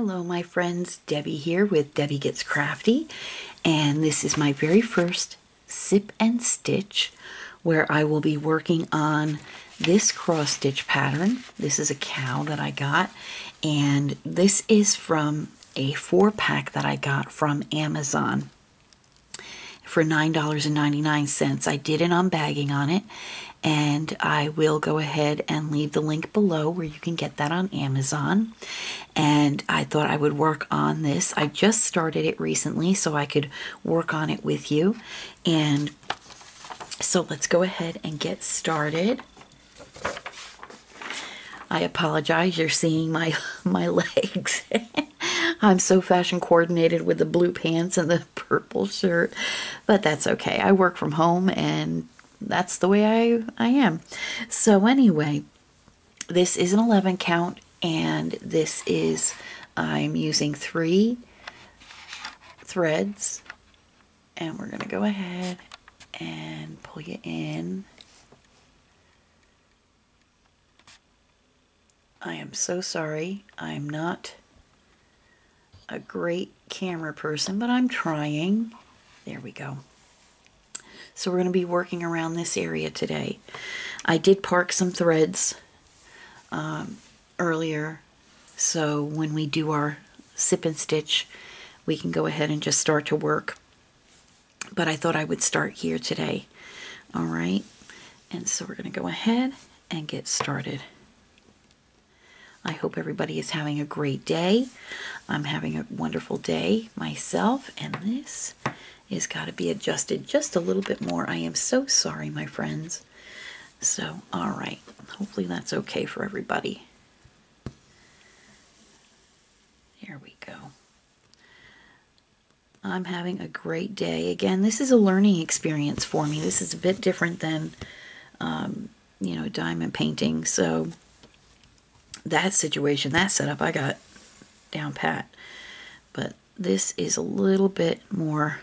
Hello my friends, Debbie here with Debbie Gets Crafty, and this is my very first Sip and Stitch where I will be working on this cross stitch pattern. This is a cow that I got, and this is from a 4-pack that I got from Amazon for $9.99. I did an unbagging on it, and I will go ahead and leave the link below where you can get that on Amazon. And I thought I would work on this. I just started it recently so I could work on it with you. And so let's go ahead and get started. I apologize, you're seeing my legs. I'm so fashion coordinated with the blue pants and the purple shirt, but that's okay. I work from home and that's the way I am. So anyway, this is an 11 count, and this is, I'm using 3 threads, and we're going to go ahead and pull you in. I am so sorry. I'm not a great camera person, but I'm trying. There we go. So we're going to be working around this area today. I did park some threads earlier, so when we do our sip and stitch, we can go ahead and just start to work. But I thought I would start here today. All right, and so we're going to go ahead and get started. I hope everybody is having a great day. I'm having a wonderful day myself, and this has got to be adjusted just a little bit more. I am so sorry, my friends. So, all right, hopefully that's okay for everybody. Here we go. I'm having a great day. Again, this is a learning experience for me. This is a bit different than, you know, diamond painting. So that situation, that setup, I got down pat. But this is a little bit more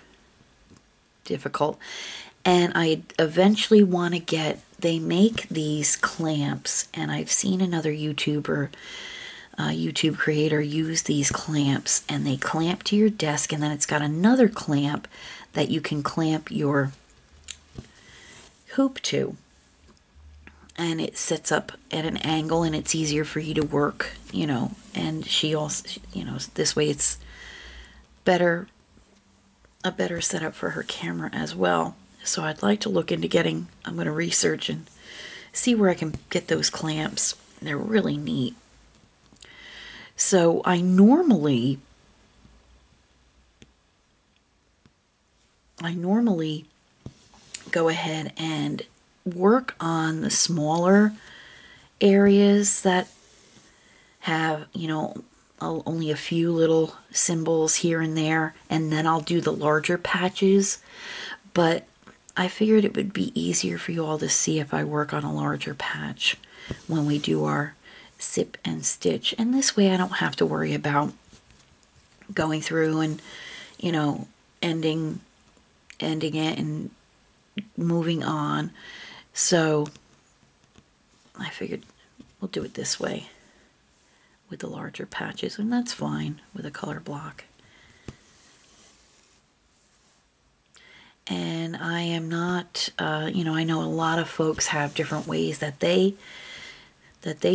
difficult. And I eventually want to get, they make these clamps, and I've seen another YouTube creator use these clamps, and they clamp to your desk, and then it's got another clamp that you can clamp your hoop to. And it sits up at an angle, and it's easier for you to work, you know. And she also, you know, this way it's better, a better setup for her camera as well. So I'd like to look into getting, I'm going to research and see where I can get those clamps. They're really neat. So I normally go ahead and work on the smaller areas that have, you know, only a few little symbols here and there, and then I'll do the larger patches. But I figured it would be easier for you all to see if I work on a larger patch when we do our sip and stitch. And this way I don't have to worry about going through and, you know, ending it and moving on. So I figured we'll do it this way with the larger patches, and that's fine with a color block. And I am not, you know, I know a lot of folks have different ways that they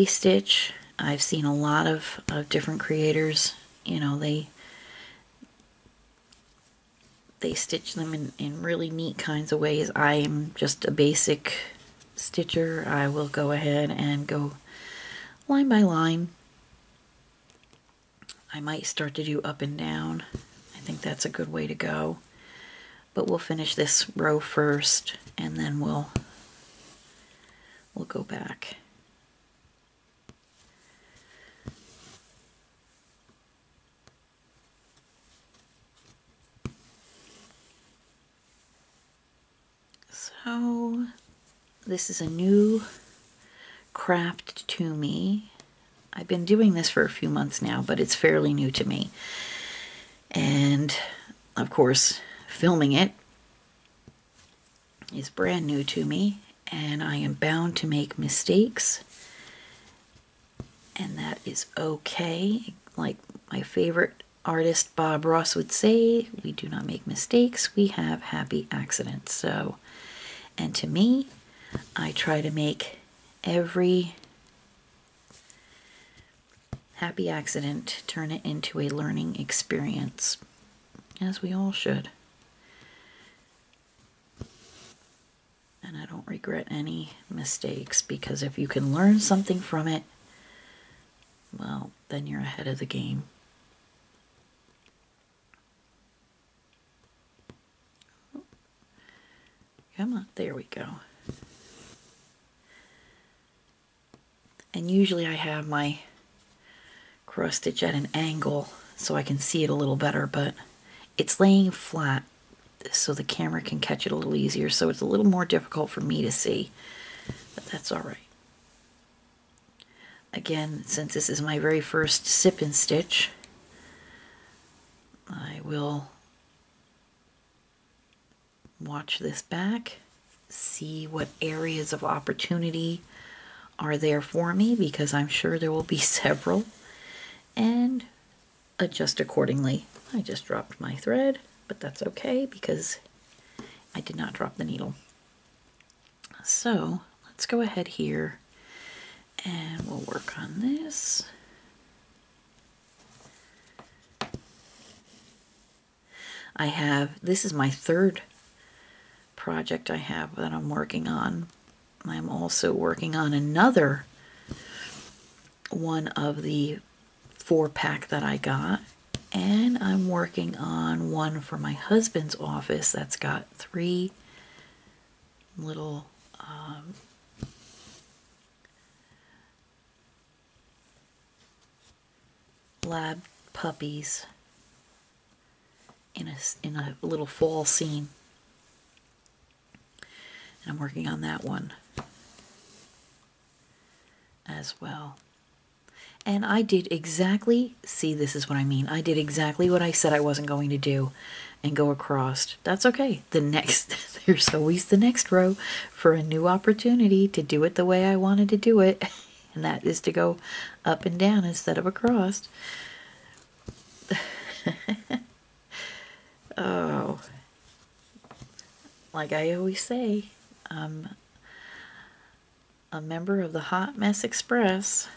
stitch. I've seen a lot of different creators, you know, they stitch them in really neat kinds of ways. I am just a basic stitcher. I will go ahead and go line by line. I might start to do up and down. I think that's a good way to go. But we'll finish this row first, and then we'll go back. So this is a new craft to me. I've been doing this for a few months now, but it's fairly new to me. And of course, filming it is brand new to me, and I am bound to make mistakes, and that is okay. Like my favorite artist Bob Ross would say, we do not make mistakes, we have happy accidents. So, and to me, I try to make every happy accident turn it into a learning experience, as we all should. And I don't regret any mistakes, because if you can learn something from it, well, then you're ahead of the game. Come on, there we go. And usually I have my cross stitch at an angle so I can see it a little better, but it's laying flat so the camera can catch it a little easier, so it's a little more difficult for me to see, but that's all right. Again, since this is my very first sip and stitch, I will watch this back, see what areas of opportunity are there for me, because I'm sure there will be several, and adjust accordingly. I just dropped my thread, but that's okay because I did not drop the needle. So let's go ahead here and we'll work on this. This is my third project I have that I'm working on. I'm also working on another one of the 4-pack that I got, and I'm working on one for my husband's office that's got 3 little lab puppies in a little fall scene, and I'm working on that one as well. And I did exactly, see, this is what I mean, I did exactly what I said I wasn't going to do and go across. That's okay. There's always the next row for a new opportunity to do it the way I wanted to do it, and that is to go up and down instead of across. Oh, like I always say, I'm a member of the Hot Mess Express.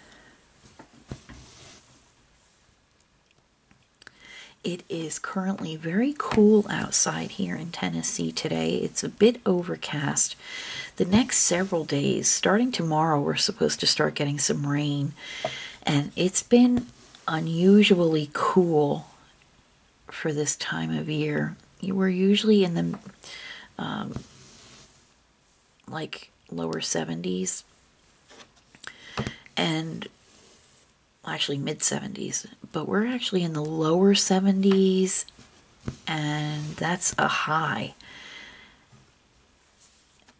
It is currently very cool outside here in Tennessee today. It's a bit overcast. The next several days, starting tomorrow, we're supposed to start getting some rain, and it's been unusually cool for this time of year. We're usually in the like lower 70s, and actually mid 70s, but we're actually in the lower 70s, and that's a high.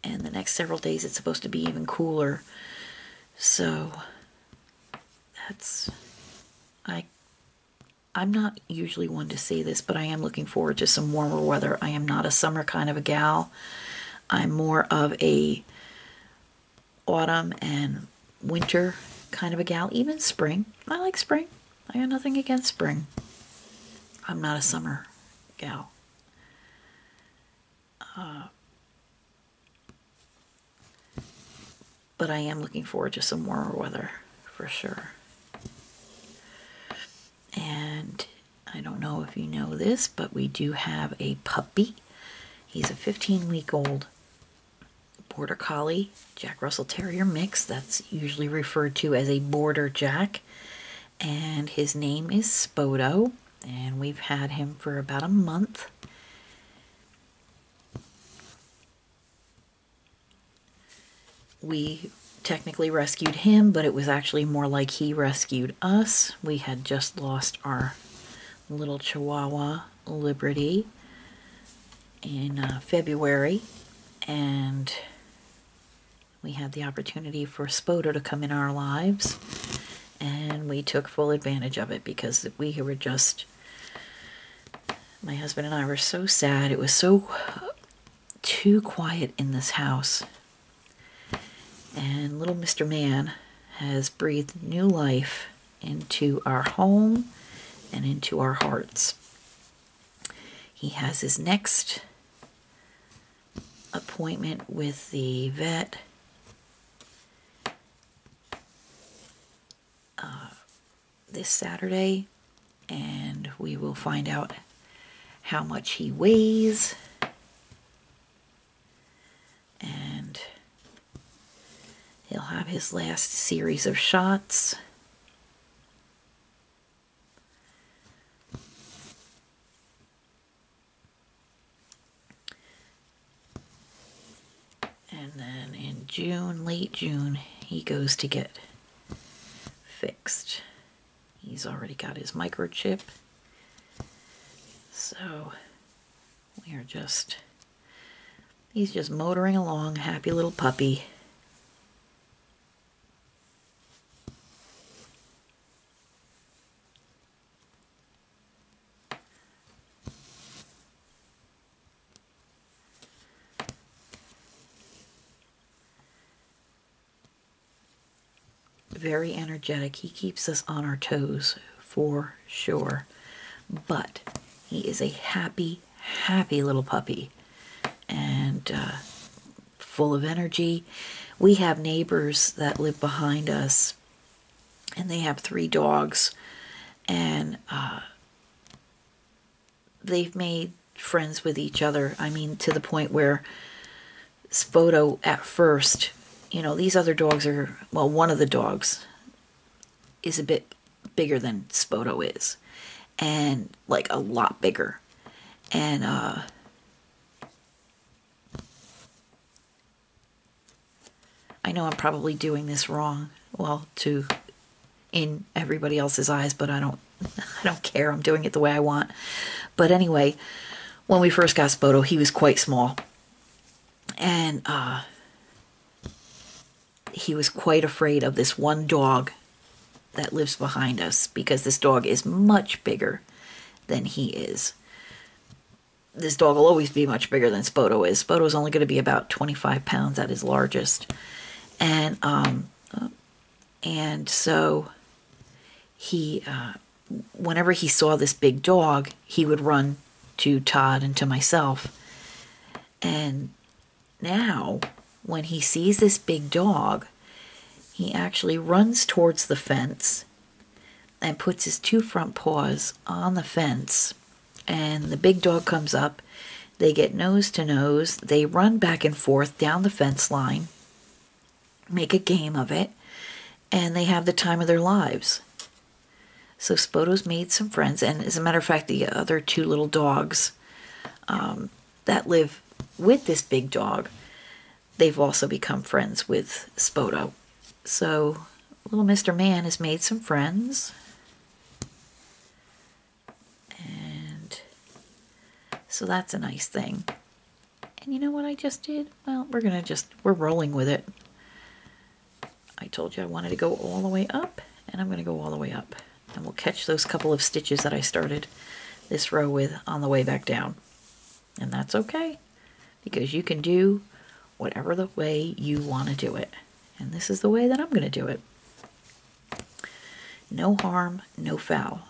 And the next several days it's supposed to be even cooler. So that's, I'm not usually one to say this, but I am looking forward to some warmer weather. I am not a summer kind of a gal. I'm more of a autumn and winter kind of a gal, even spring. I like spring. I got nothing against spring. I'm not a summer gal. But I am looking forward to some warmer weather for sure. And I don't know if you know this, but we do have a puppy. He's a 15-week-old Border Collie Jack Russell Terrier mix. That's usually referred to as a Border Jack. And his name is Spoto, and we've had him for about a month. We technically rescued him, but it was actually more like he rescued us. We had just lost our little Chihuahua, Liberty, in February, and we had the opportunity for Spoto to come in our lives, and we took full advantage of it because we were just, my husband and I were so sad. It was so too quiet in this house. And little Mr. Man has breathed new life into our home and into our hearts. He has his next appointment with the vet this Saturday, and we will find out how much he weighs, and he'll have his last series of shots. And then in June, late June, he goes to get fixed. He's already got his microchip. So he's just motoring along, happy little puppy. Very energetic. He keeps us on our toes for sure. But he is a happy, happy little puppy, and full of energy. We have neighbors that live behind us, and they have 3 dogs, and they've made friends with each other. I mean, to the point where Spoto at first, these other dogs are, well, one of the dogs is a bit bigger than Spoto is, and like a lot bigger. And I know I'm probably doing this wrong, well, in everybody else's eyes, but I don't care. I'm doing it the way I want. But anyway, when we first got Spoto, he was quite small, and he was quite afraid of this one dog that lives behind us, because this dog is much bigger than he is. This dog will always be much bigger than Spoto is. Spoto is only going to be about 25 pounds at his largest. And so he, whenever he saw this big dog, he would run to Todd and to myself. And now, when he sees this big dog, he actually runs towards the fence and puts his 2 front paws on the fence. And the big dog comes up. They get nose to nose. They run back and forth down the fence line, make a game of it, and they have the time of their lives. So Spoto's made some friends, and as a matter of fact, the other 2 little dogs that live with this big dog, they've also become friends with Spoto. So little Mr. Man has made some friends, and so that's a nice thing. And you know what I just did? Well, we're rolling with it. I told you I wanted to go all the way up, and I'm going to go all the way up. And we'll catch those couple of stitches that I started this row with on the way back down. And that's okay, because you can do whatever the way you want to do it. And this is the way that I'm going to do it. No harm, no foul.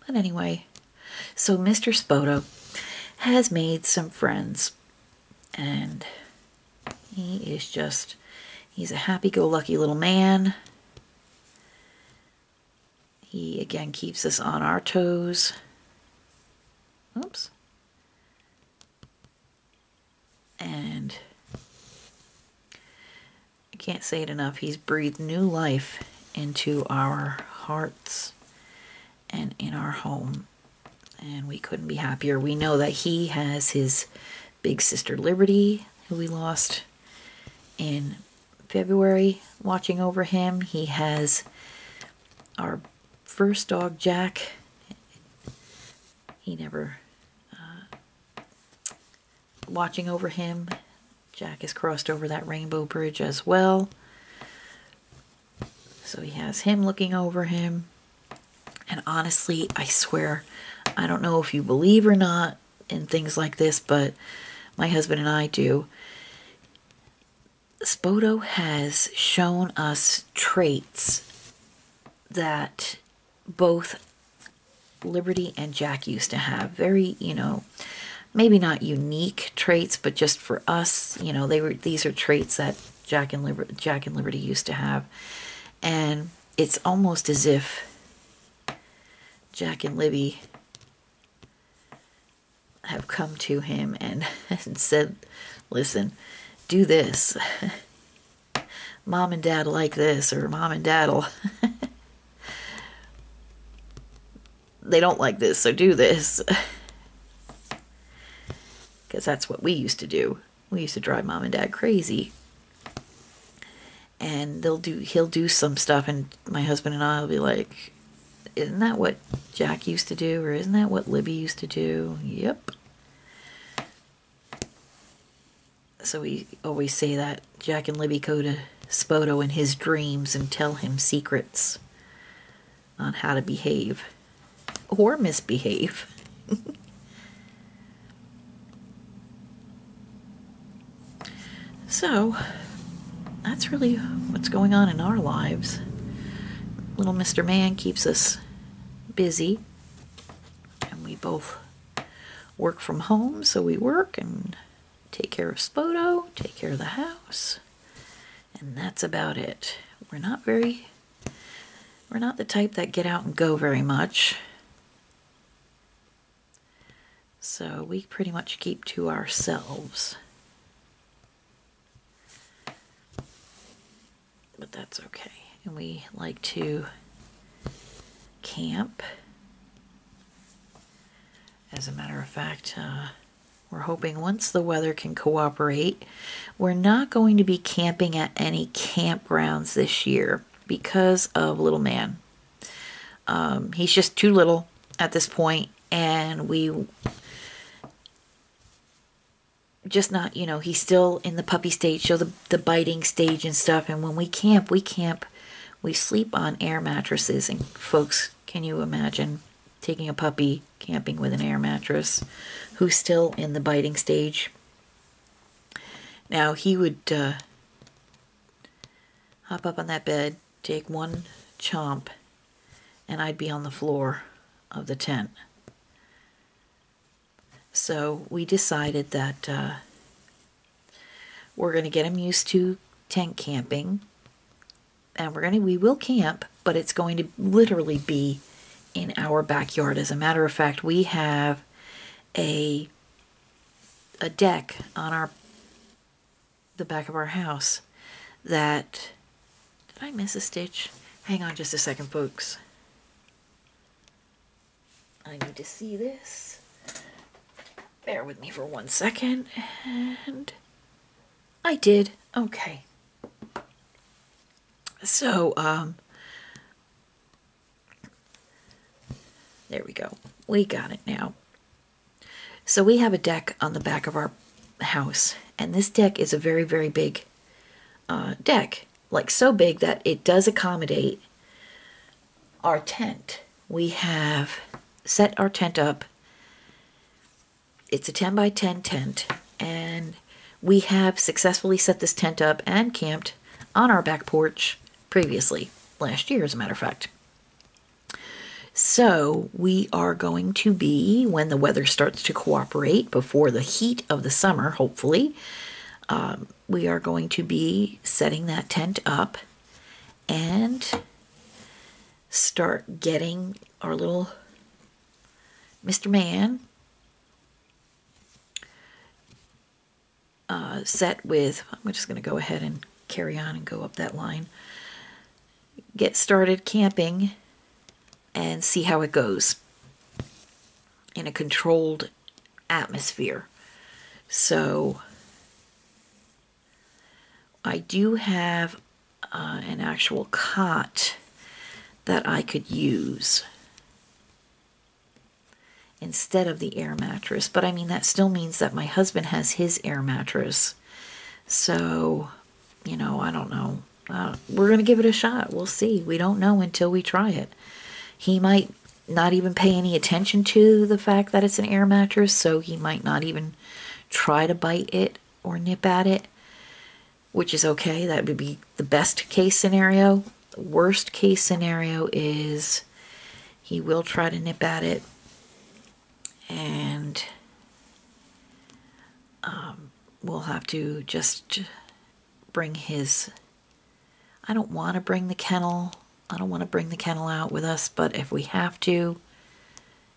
But anyway, so Mr. Spoto has made some friends, and he's a happy-go-lucky little man. He, again, keeps us on our toes. Oops. And I can't say it enough. He's breathed new life into our hearts and in our home. And we couldn't be happier. We know that he has his big sister Liberty, who we lost in February, watching over him. He has our first dog, Jack. He never watching over him. Jack has crossed over that rainbow bridge as well. So he has him looking over him. And honestly, I swear, I don't know if you believe or not in things like this, but my husband and I do. Spoto has shown us traits that both Liberty and Jack used to have. Very, maybe not unique traits, but just for us, these are traits that Jack and Liberty used to have. And it's almost as if Jack and Libby have come to him and said, listen, do this. Mom and Dad like this, or Mom and Dad'll they don't like this, so do this. Because that's what we used to do. We used to drive Mom and Dad crazy. And he'll do some stuff, and my husband and I will be like, isn't that what Jack used to do? Or isn't that what Libby used to do? Yep. So we always say that Jack and Libby go to Spoto in his dreams and tell him secrets on how to behave. Or misbehave. So, that's really what's going on in our lives. Little Mr. Man keeps us busy. And we both work from home, so we work and take care of Spoto, take care of the house. And that's about it. We're not the type that get out and go very much. So we pretty much keep to ourselves. But that's okay. And we like to camp. As a matter of fact, we're hoping once the weather can cooperate, we're not going to be camping at any campgrounds this year because of little man. He's just too little at this point, and we just not, he's still in the puppy stage, so the biting stage and stuff. And when we camp, we sleep on air mattresses. And folks, can you imagine taking a puppy camping with an air mattress who's still in the biting stage? Now, he would hop up on that bed, take one chomp, and I'd be on the floor of the tent. So we decided that we're going to get him used to tent camping, and we will camp, but it's going to literally be in our backyard. As a matter of fact, we have a deck on the back of our house that, did I miss a stitch? Hang on just a second, folks. I need to see this. Bear with me for 1 second. And I did. Okay. So, there we go. We got it now. So we have a deck on the back of our house, and this deck is a very, very big deck. Like, so big that it does accommodate our tent. We have set our tent up. It's a 10 by 10 tent, and we have successfully set this tent up and camped on our back porch previously, last year as a matter of fact. So we are going to be, when the weather starts to cooperate, before the heat of the summer, hopefully, we are going to be setting that tent up and start getting our little Mr. Man set with, I'm just going to go ahead and carry on and go up that line. Get started camping and see how it goes in a controlled atmosphere. So I do have an actual cot that I could use instead of the air mattress. But I mean, that still means that my husband has his air mattress. So, I don't know. We're going to give it a shot. We'll see. We don't know until we try it. He might not even pay any attention to the fact that it's an air mattress, so he might not even try to bite it or nip at it, which is okay. That would be the best case scenario. The worst case scenario is he will try to nip at it, and we'll have to just bring his... I don't want to bring the kennel. I don't want to bring the kennel out with us, but if we have to,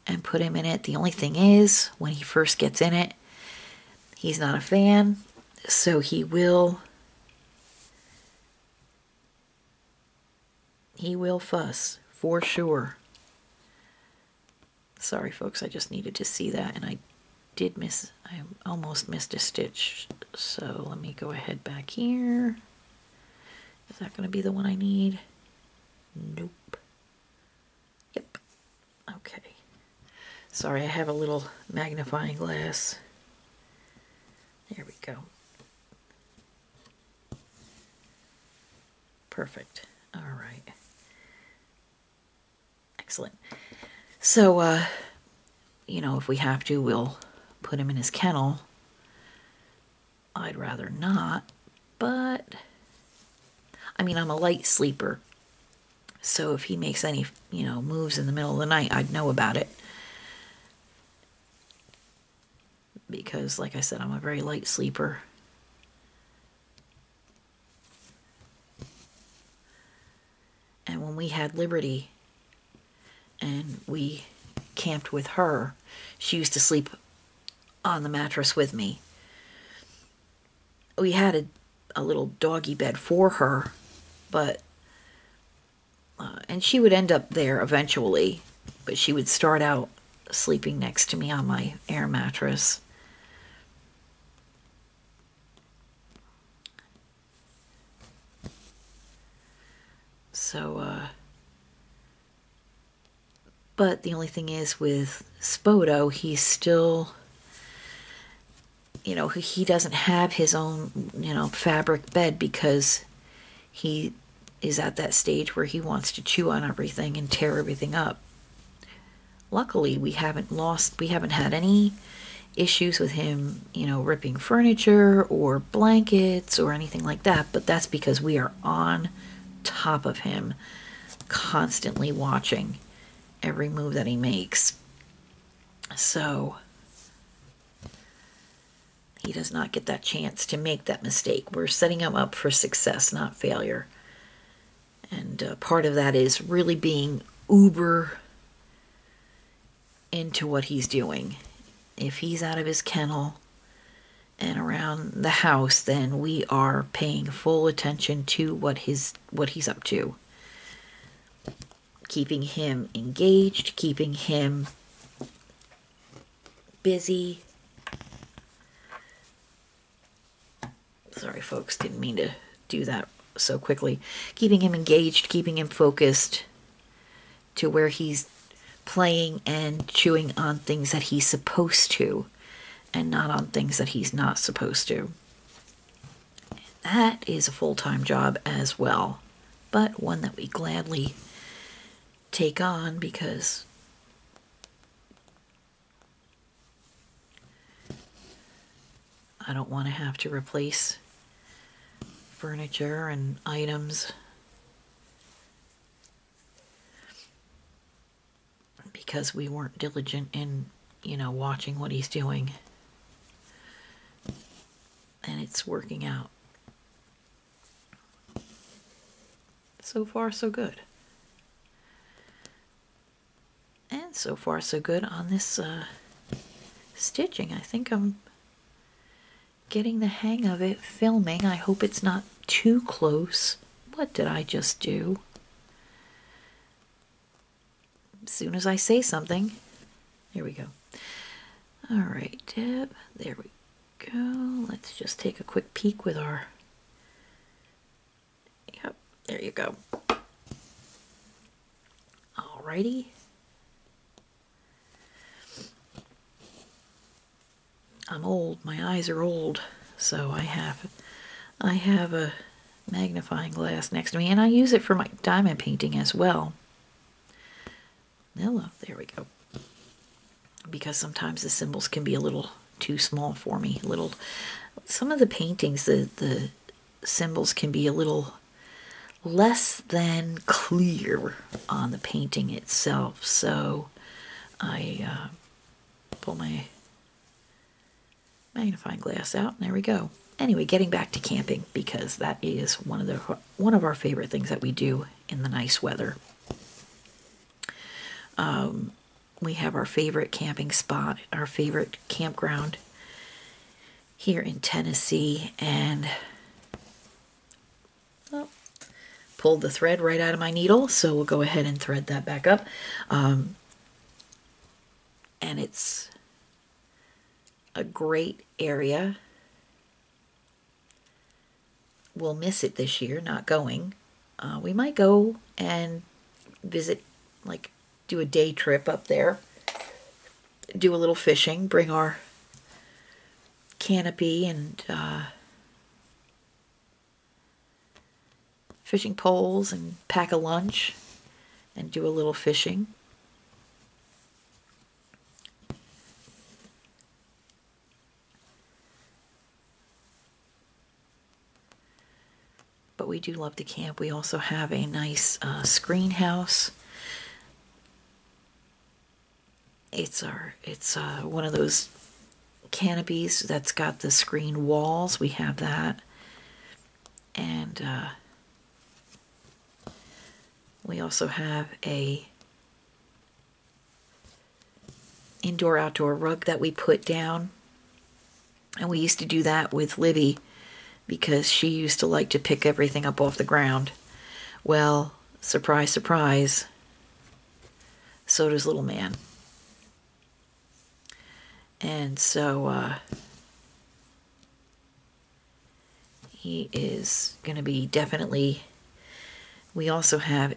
and put him in it. The only thing is, when he first gets in it, he's not a fan, so he will fuss, for sure. Sorry folks, I just needed to see that, and I almost missed a stitch, so let me go ahead back here. Is that going to be the one I need? Nope. Yep. Okay. Sorry, I have a little magnifying glass. There we go. Perfect. All right. Excellent. So, you know, if we have to, we'll put him in his kennel. I'd rather not, but I mean, I'm a light sleeper. So if he makes any, you know, moves in the middle of the night, I'd know about it. Because, like I said, I'm a very light sleeper. And when we had Liberty and we camped with her, she used to sleep on the mattress with me. We had a little doggy bed for her, but and she would end up there eventually, but she would start out sleeping next to me on my air mattress. So, but the only thing is with Spoto, he's still, you know, he doesn't have his own, you know, fabric bed because he is at that stage where he wants to chew on everything and tear everything up. Luckily, we haven't had any issues with him, you know, ripping furniture or blankets or anything like that, but that's because we are on top of him, constantly watching every move that he makes. So he does not get that chance to make that mistake. We're setting him up for success, not failure. And part of that is really being uber into what he's doing. If he's out of his kennel and around the house, then we are paying full attention to what he's up to. Keeping him engaged, keeping him busy. Sorry folks, didn't mean to do that so quickly. Keeping him engaged, keeping him focused to where he's playing and chewing on things that he's supposed to and not on things that he's not supposed to. That is a full-time job as well, but one that we gladly take on because I don't want to have to replace furniture and items because we weren't diligent in, you know, watching what he's doing. And it's working out. So far, so good. And so far, so good on this stitching. I think I'm getting the hang of it filming. I hope it's not too close. What did I just do? As soon as I say something, here we go. All right, Deb, there we go. Let's just take a quick peek with our, yep, there you go. Alrighty. I'm old, my eyes are old, so I have a magnifying glass next to me, and I use it for my diamond painting as well. Hello, there we go. Because sometimes the symbols can be a little too small for me. Some of the paintings, the symbols can be a little less than clear on the painting itself. So I pull my magnifying glass out, and there we go. Anyway, getting back to camping, because that is one of our favorite things that we do in the nice weather. We have our favorite camping spot, our favorite campground here in Tennessee, and pulled the thread right out of my needle, so we'll go ahead and thread that back up. And it's a great area. We'll miss it this year, not going. We might go and visit, like do a day trip up there, do a little fishing, bring our canopy and fishing poles and pack a lunch and do a little fishing. But we do love to camp. We also have a nice screen house. It's one of those canopies that's got the screen walls. We have that. And we also have a indoor-outdoor rug that we put down. And we used to do that with Livy because she used to like to pick everything up off the ground. Well, surprise, surprise, so does little man. And so he is going to be definitely... We also have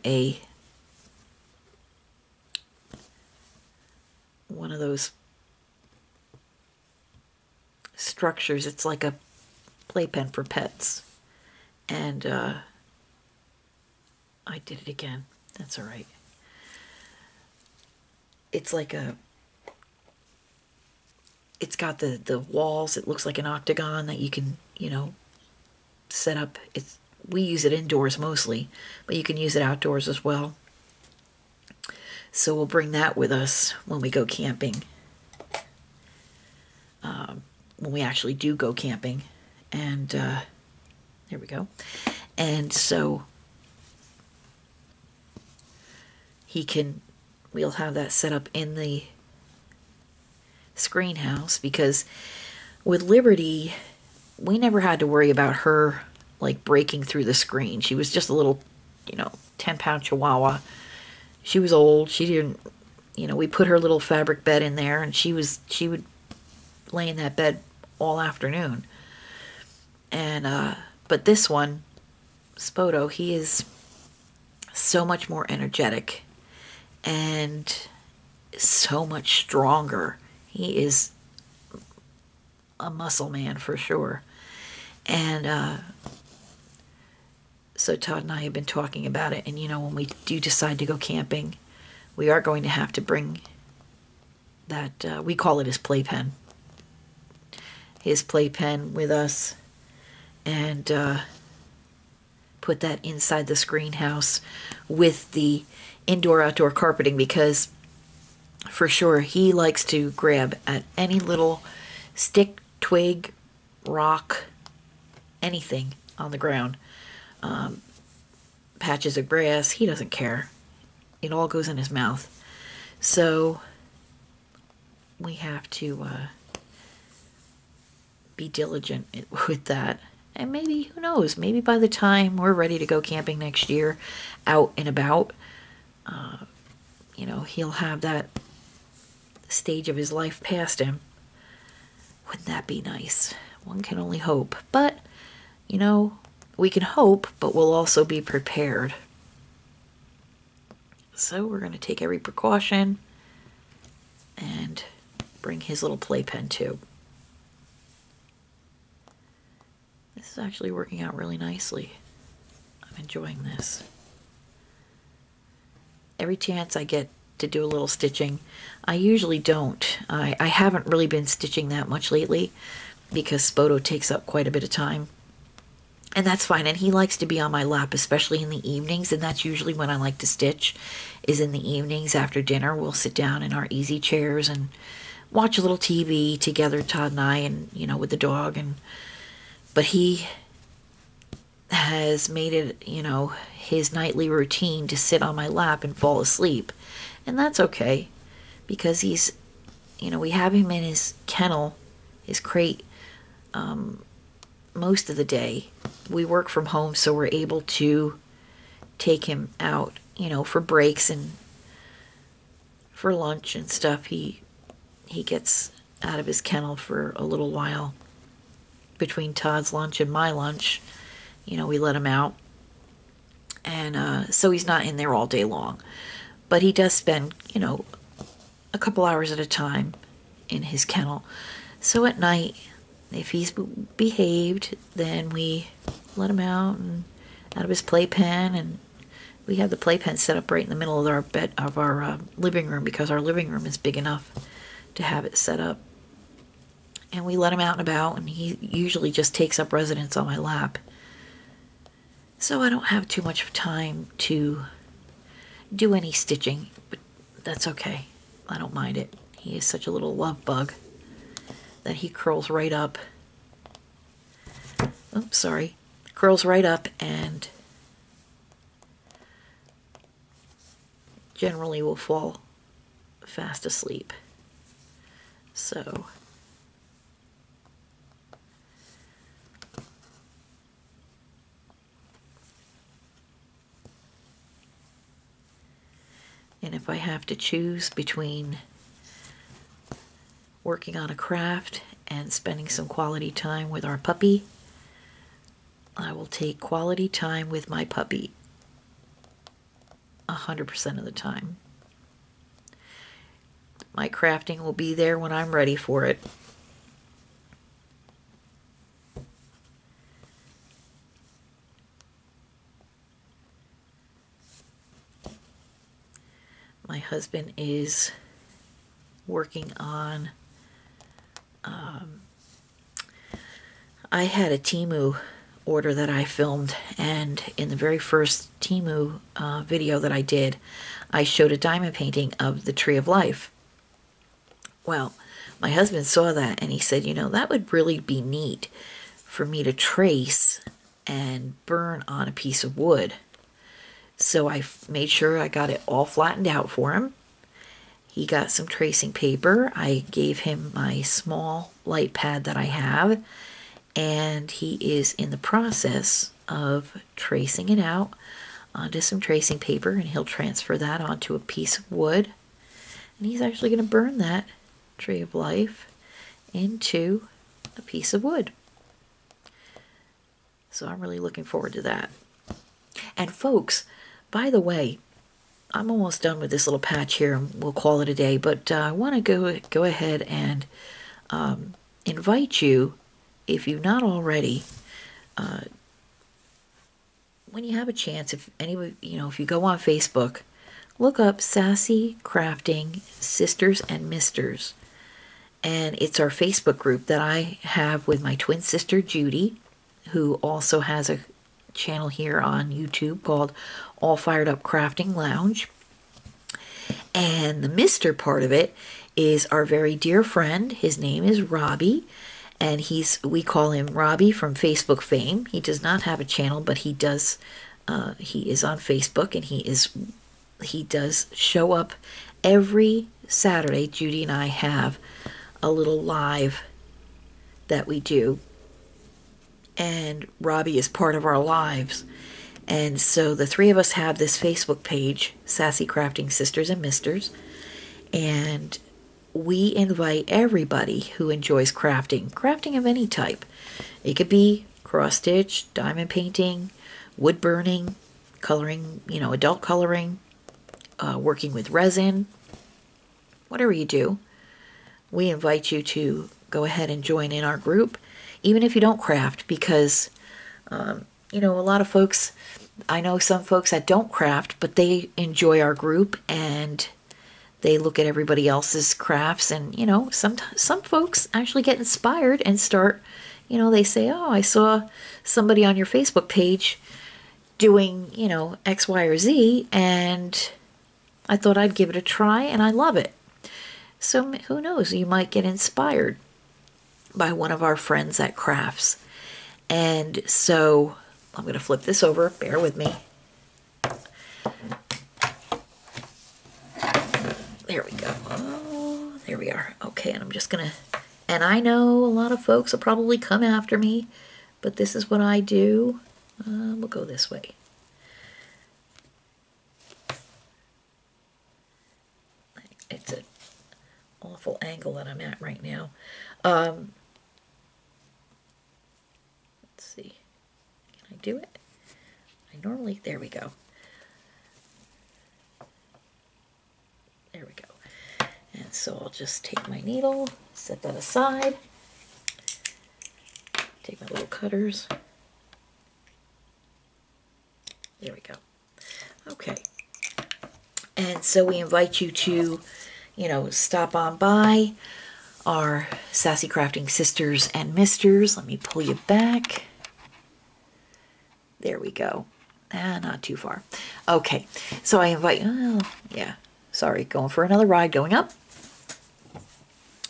one of those structures. It's like a playpen for pets. And I did it again. That's all right. It's like it's got the walls. It looks like an octagon that you can, set up. We use it indoors mostly, but you can use it outdoors as well. So we'll bring that with us when we go camping. When we actually do go camping. And there we go. And so we'll have that set up in the screen house, because with Liberty, we never had to worry about her like breaking through the screen. She was just a little, 10-pound chihuahua. She was old. She didn't, we put her little fabric bed in there, and she would lay in that bed all afternoon. And but this one, Spoto, he is so much more energetic and so much stronger. He is a muscle man for sure. And so Todd and I have been talking about it, and when we do decide to go camping, we are going to have to bring that, we call it his playpen with us, and put that inside the screen house with the indoor-outdoor carpeting, because for sure he likes to grab at any little stick, twig, rock, anything on the ground. Patches of grass, he doesn't care. It all goes in his mouth. So we have to be diligent with that. And maybe, who knows, maybe by the time we're ready to go camping next year, out and about, he'll have that stage of his life past him. Wouldn't that be nice? One can only hope. But, we can hope, but we'll also be prepared. So we're going to take every precaution and bring his little playpen too. This is actually working out really nicely. I'm enjoying this. Every chance I get to do a little stitching, I usually don't. I haven't really been stitching that much lately because Spoto takes up quite a bit of time. And that's fine. And he likes to be on my lap, especially in the evenings. And that's usually when I like to stitch, is in the evenings after dinner. We'll sit down in our easy chairs and watch a little TV together, Todd and I, and, with the dog. But he has made it, his nightly routine to sit on my lap and fall asleep. And that's okay because we have him in his kennel, his crate, most of the day. We work from home, so we're able to take him out, for breaks and for lunch and stuff. He gets out of his kennel for a little while between Todd's lunch and my lunch. We let him out, and so he's not in there all day long. But he does spend, a couple hours at a time in his kennel. So at night, if he's behaved, then we let him out and out of his playpen, and we have the playpen set up right in the middle of our living room, because our living room is big enough to have it set up. And we let him out and about, and he usually just takes up residence on my lap. So I don't have too much time to do any stitching, but that's okay. I don't mind it. He is such a little love bug that he curls right up. Oops, sorry. Curls right up and generally will fall fast asleep. So and if I have to choose between working on a craft and spending some quality time with our puppy, I will take quality time with my puppy 100% of the time. My crafting will be there when I'm ready for it. My husband is working on, I had a Temu order that I filmed, and in the very first Temu video that I did, I showed a diamond painting of the Tree of Life. Well, my husband saw that and he said, that would really be neat for me to trace and burn on a piece of wood. So I made sure I got it all flattened out for him. He got some tracing paper. I gave him my small light pad that I have, and he is in the process of tracing it out onto some tracing paper, and he'll transfer that onto a piece of wood. And he's actually going to burn that Tree of Life into a piece of wood. So I'm really looking forward to that. And folks, by the way, I'm almost done with this little patch here, and we'll call it a day, but I want to go ahead and invite you, if you've not already, when you have a chance, if you go on Facebook, look up Sassy Crafting Sisters and Misters. And it's our Facebook group that I have with my twin sister Judy, who also has a channel here on YouTube called All Fired Up Crafting Lounge. And the Mister part of it is our very dear friend. His name is Robbie, and we call him Robbie from Facebook fame. He does not have a channel, but he does. He is on Facebook, and he does show up every Saturday. Judy and I have a little live that we do, and Robbie is part of our lives. And so the three of us have this Facebook page, Sassy Crafting Sisters and Misters, and we invite everybody who enjoys crafting of any type. It could be cross stitch, diamond painting, wood burning, coloring, adult coloring, working with resin, whatever you do. We invite you to go ahead and join in our group, even if you don't craft, because, a lot of folks, I know some folks that don't craft, but they enjoy our group, and they look at everybody else's crafts, and, some folks actually get inspired and start, they say, oh, I saw somebody on your Facebook page doing, X, Y, or Z, and I thought I'd give it a try, and I love it. So who knows, you might get inspired by one of our friends at Crafts. And so I'm going to flip this over. Bear with me. There we go. Oh, there we are. Okay, and I'm just going to... And I know a lot of folks will probably come after me, but this is what I do. We'll go this way. It's an awful angle that I'm at right now. Let's see. Can I do it? There we go. There we go. And so I'll just take my needle, set that aside, take my little cutters. There we go. Okay. And so we invite you to, stop on by our Sassy Crafting Sisters and Misters. Let me pull you back. There we go. Not too far. Okay, so I invite, sorry, going for another ride, going up.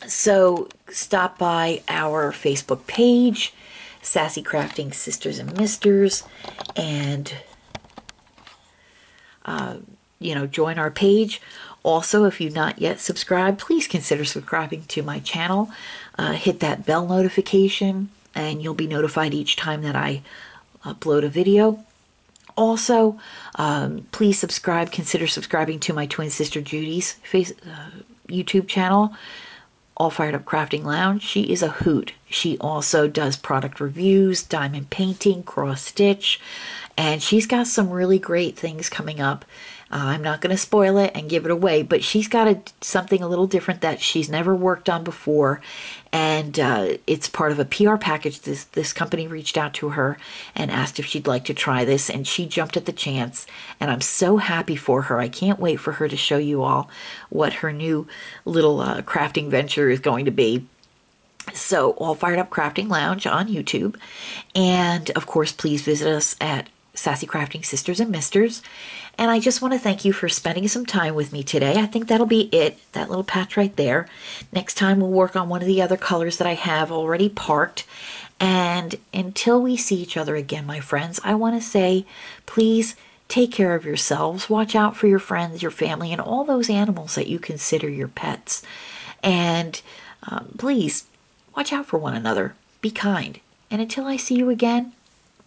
So stop by our Facebook page, Sassy Crafting Sisters and Misters, and, join our page. Also, if you've not yet subscribed, please consider subscribing to my channel. Hit that bell notification, and you'll be notified each time that I upload a video. Also, please consider subscribing to my twin sister Judy's YouTube channel, All Fired Up Crafting Lounge. She is a hoot. She also does product reviews, diamond painting, cross stitch, and she's got some really great things coming up. I'm not going to spoil it and give it away, but she's got something a little different that she's never worked on before, and it's part of a PR package. This company reached out to her and asked if she'd like to try this, and she jumped at the chance, and I'm so happy for her. I can't wait for her to show you all what her new little crafting venture is going to be. So, All Fired Up Crafting Lounge on YouTube, and of course, please visit us at Sassy Crafting Sisters and Misters. And I just want to thank you for spending some time with me today. I think that'll be it, that little patch right there. Next time we'll work on one of the other colors that I have already parked. And until we see each other again, my friends, I want to say, please take care of yourselves. Watch out for your friends, your family, and all those animals that you consider your pets. And please, watch out for one another. Be kind. And until I see you again,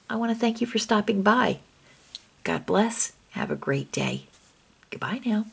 I want to thank you for stopping by. God bless. Have a great day. Goodbye now.